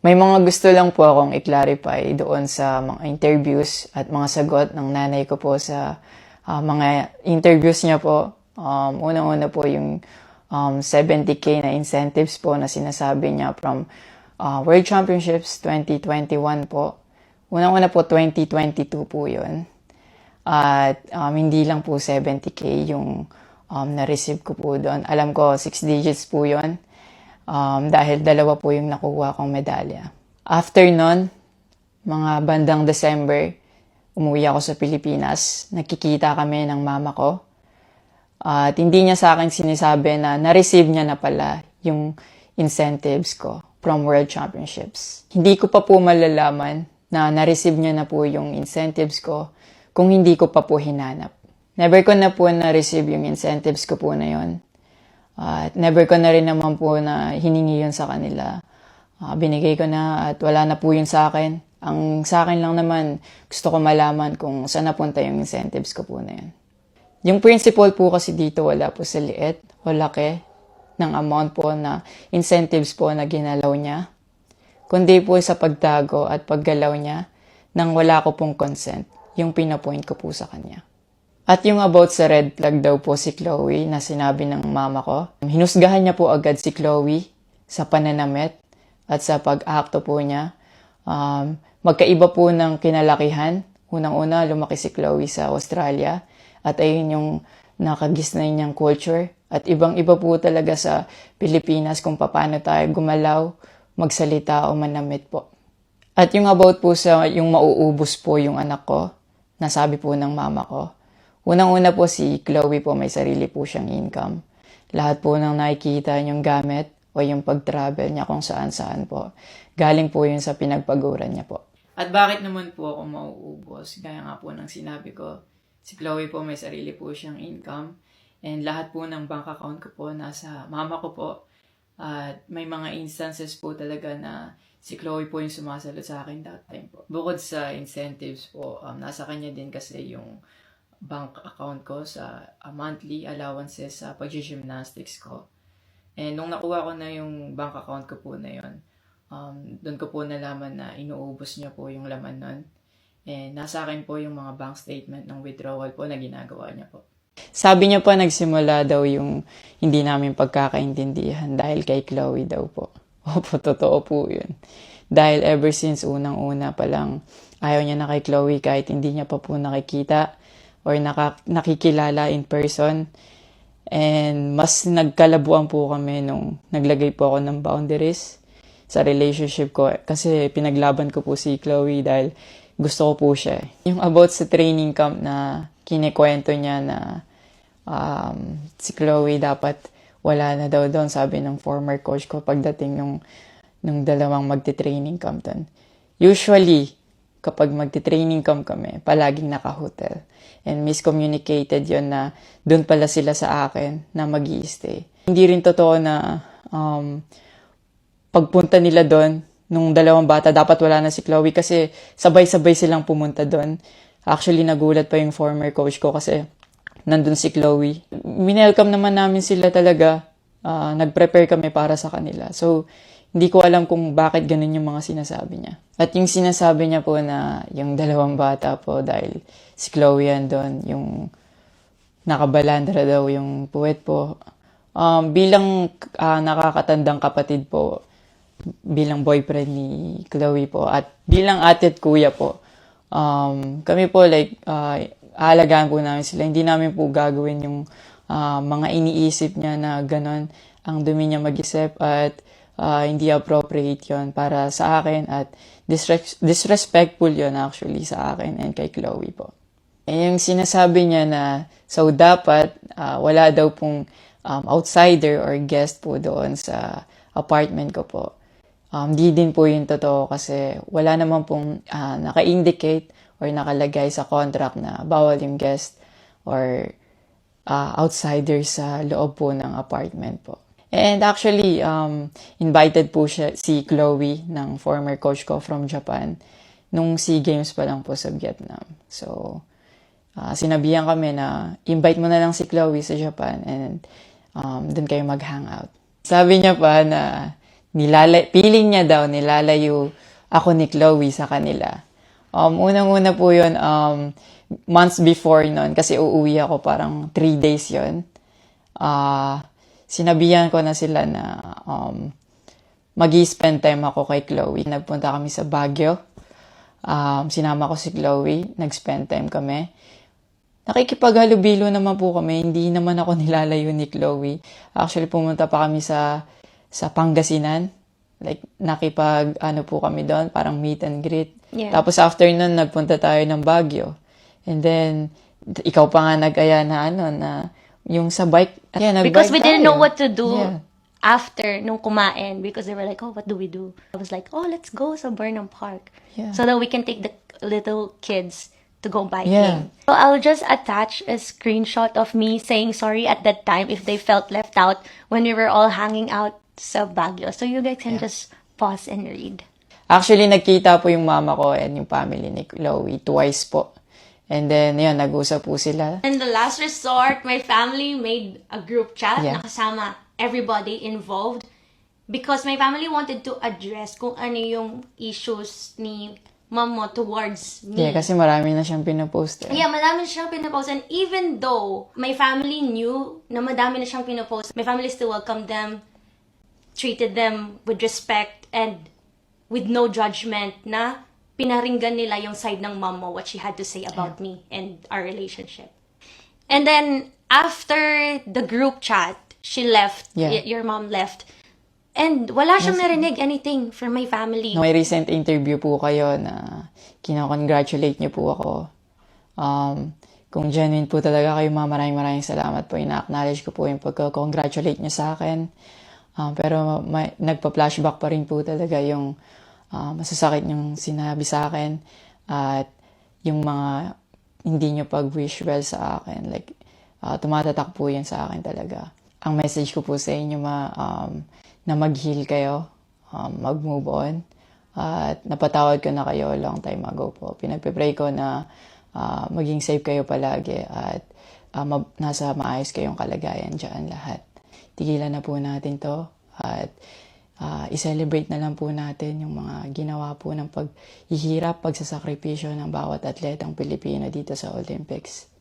May mga gusto lang po akong i-clarify doon sa mga interviews at mga sagot ng nanay ko po sa mga interviews niya po. Unang-una po yung 70K na incentives po na sinasabi niya from World Championships 2021 po. Unang-una po 2022 po yun. At hindi lang po 70K yung na-receive ko po doon. Alam ko 6 digits po yun. Dahil dalawa po yung nakuha kong medalya. After nun, mga bandang December, umuwi ako sa Pilipinas. Nakikita kami ng mama ko. At hindi niya sa akin sinasabi na na-receive niya na pala yung incentives ko from World Championships. Hindi ko pa po malalaman na na-receive niya na po yung incentives ko kung hindi ko pa po hinanap. Never ko na po na-receive yung incentives ko po na yon. At never ko na rin naman po na hiningi yun sa kanila. Binigay ko na at wala na po yun sa akin. Ang sa akin lang naman, gusto ko malaman kung saan napunta yung incentives ko po na yun. Yung principle po kasi dito wala po sa liit o laki ng amount po na incentives po na ginalaw niya. Kundi po sa pagtago at paggalaw niya nang wala ko pong consent, yung pinapoint ko po sa kanya. At yung about sa red flag daw po si Chloe na sinabi ng mama ko, hinusgahan niya po agad si Chloe sa pananamit at sa pag-akto po niya. Magkaiba po ng kinalakihan. Unang-una, lumaki si Chloe sa Australia at ayun yung nakagisnay niyang culture. At ibang-iba po talaga sa Pilipinas kung paano tayo gumalaw, magsalita o manamit po. At yung about po sa yung mauubos po yung anak ko, nasabi po ng mama ko. Unang-una po si Chloe po may sarili po siyang income. Lahat po ng nakikita niyong gamit o yung pag-travel niya kung saan-saan po. Galing po yun sa pinagpaguran niya po. At bakit naman po ako mauubos? Gaya nga po ng sinabi ko, si Chloe po may sarili po siyang income. And lahat po ng bank account ko po nasa mama ko po. At may mga instances po talaga na si Chloe po yung sumasagot sa akin that time po. Bukod sa incentives po, nasa kanya din kasi yung bank account ko sa monthly allowances sa pag-gymnastics ko. And nung nakuha ko na yung bank account ko po na yun, doon ko po nalaman na inuubos niya po yung laman nun. And nasa akin po yung mga bank statement ng withdrawal po na ginagawa niya po. Sabi niya pa nagsimula daw yung hindi namin pagkakaintindihan dahil kay Chloe daw po. Opo, totoo po yun. Dahil ever since unang-una pa lang, ayaw niya na kay Chloe kahit hindi niya pa po nakikita or nakikilala in person. And mas nagkalabuan po kami nung naglagay po ako ng boundaries sa relationship ko. Kasi pinaglaban ko po si Chloe dahil gusto ko po siya. Yung about sa training camp na kinikwento niya na si Chloe dapat wala na daw doon, sabi ng former coach ko pagdating nung dalawang magte-training camp doon. Usually, kapag magte-training camp kami, palaging naka-hotel. And miscommunicated yon na doon pala sila sa akin na mag-i-stay. Hindi rin totoo na pagpunta nila doon, nung dalawang bata, dapat wala na si Chloe kasi sabay-sabay silang pumunta doon. Actually, nagulat pa yung former coach ko kasi nandun si Chloe. Minelcome naman namin sila talaga. Nag-prepare kami para sa kanila. So, hindi ko alam kung bakit ganun yung mga sinasabi niya. At yung sinasabi niya po na yung dalawang bata po dahil si Chloe yan doon, yung nakabalandra daw yung puwet po. Bilang nakakatandang kapatid po, bilang boyfriend ni Chloe po, at bilang ate at kuya po, kami po aalagaan po namin sila. Hindi namin po gagawin yung mga iniisip niya na ganon ang dumi niya mag-isip at hindi appropriate yon para sa akin at disrespectful yon actually sa akin and kay Chloe po. E yung sinasabi niya na so dapat wala daw pong outsider or guest po doon sa apartment ko po. Di din po yung totoo kasi wala naman pong naka-indicate or nakalagay sa contract na bawal yung guest or outsider sa loob po ng apartment po. And actually, invited po si Chloe ng former coach ko from Japan nung SEA Games pa lang po sa Vietnam. So, sinabihan kami na invite mo na lang si Chloe sa Japan and doon kayo mag-hangout. Sabi niya pa na feeling niya daw, nilalayo ako ni Chloe sa kanila. Unang-una po yun, months before nun, kasi uuwi ako parang 3 days yun. Sinabihan ko na sila na mag-i-spend time ako kay Chloe. Nagpunta kami sa Baguio. Sinama ko si Chloe, nag-spend time kami. Nakikipaghalubilo naman po kami, hindi naman ako nilalayo ni Chloe. Actually, pumunta pa kami sa Pangasinan. Like, po kami doon, parang meet and greet. Yeah. Tapos after nun, nagpunta tayo ng Baguio. And then, ikaw pa nga nag-aya na yung sa bike. Yeah, Because we didn't know what to do Yeah. after nung kumain, because they were like, oh, what do we do? I was like, oh, let's go sa Burnham Park. Yeah. So that we can take the little kids to go biking. Yeah. So I'll just attach a screenshot of me saying sorry at that time if they felt left out when we were all hanging out sa Baguio. So you guys can just pause and read. Actually, nagkita po yung mama ko and yung family ni Chloe twice po. And then, yun, nag-usap po sila. In the last resort, my family made a group chat Yeah. na kasama everybody involved because my family wanted to address kung ano yung issues ni mom mo towards me. Yeah, kasi marami na siyang pinapost. Yeah, madami na siyang pinapost. And even though my family knew na madami na siyang pinapost, my family still welcomed them, treated them with respect and with no judgment na pinaringgan nila yung side ng mom mo, what she had to say about me and our relationship. And then, after the group chat, she left, Yeah. your mom left, and wala siyang narinig anything from my family. May recent interview po kayo na kinakongratulate niyo po ako. Kung genuine po talaga kayo, maraming salamat po. Ina-acknowledge ko po yung pagka-congratulate niyo sa akin. Pero nagpa-flashback pa rin po talaga yung masasakit yung sinabi sa akin at yung mga hindi nyo pag-wish well sa akin. Like, tumatatak po yan sa akin talaga. Ang message ko po sa inyo na mag-heal kayo, mag-move on, at napatawad ko na kayo long time ago po. Pinagpipray ko na maging safe kayo palagi at nasa maayos kayong kalagayan dyan lahat. Tigilan na po natin to at i-celebrate na lang po natin yung mga ginawa po ng paghihirap, pagsasakripisyo ng bawat atletang Pilipino dito sa Olympics.